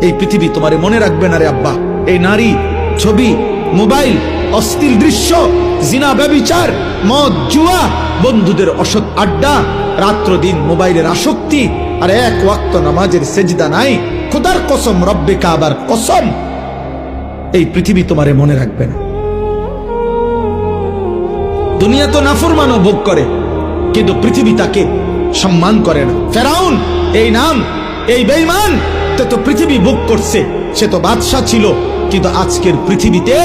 এই পৃথিবী তোমারে মনে রাখবে না রে আব্বা। এই নারী, ছবি, মোবাইল, অশ্লীল দৃশ্য, জিনা, ব্যভিচার, মদ, জুয়া, বন্ধুদের অসৎ আড্ডা, রাত্র দিন মোবাইলের আসক্তি, আর এক ওয়াক্ত নামাজের সেজদা নাই। খোদার কসম, রব্বে কাবার কসম, এই পৃথিবী তোমারে মনে রাখবে না। দুনিয়া তো নাফরমানও ভোগ করে, কিন্তু পৃথিবী তাকে সম্মান করে না। ফেরাউন এই নাম, এই বেঈমান তো পৃথিবী ভোগ করছে, সে তো বাদশা ছিল। কিন্তু আজকের পৃথিবীতে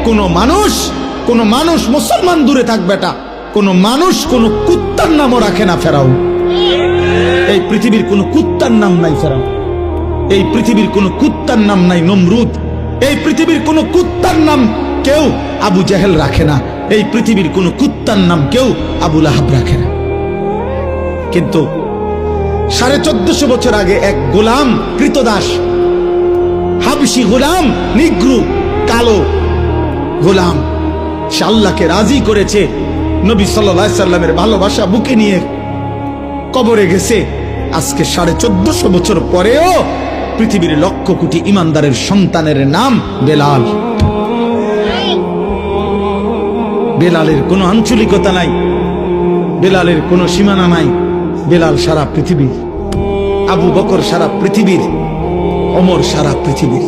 কোনো মানুষ মুসলমান দূরে থাকবে, কোনো মানুষ কোনো কুত্তার নামও রাখে না ফেরাউন। এই পৃথিবীর কোনো কুত্তার নাম নাই ফেরাউন, এই পৃথিবীর কোনো কুত্তার নাম নাই নমরুদ, এই পৃথিবীর কোনো কুত্তার নাম কেউ আবু জেহেল রাখে না, এই পৃথিবীর কোনো কুত্তার নাম কেউ আবু লাহাব রাখে না। কিন্তু 1450 বছর আগে এক গোলাম, কৃতদাস, হাবশি গোলাম, নিগ্রু, কালো গোলাম, সে আল্লাহকে রাজি করেছে। নবী সাল্লাল্লাহু আলাইহি সাল্লামের ভালোবাসা বুকে নিয়ে কবরে গেছে। আজকে 1450 বছর পরেও পৃথিবীর লক্ষ কোটি ইমানদারের সন্তানের নাম বেলাল। বেলালের কোনো আঞ্চলিকতা নাই, বেলালের কোনো সীমানা নাই। বেলাল সারা পৃথিবীর, আবু বকর সারা পৃথিবীর, ওমর সারা পৃথিবীর।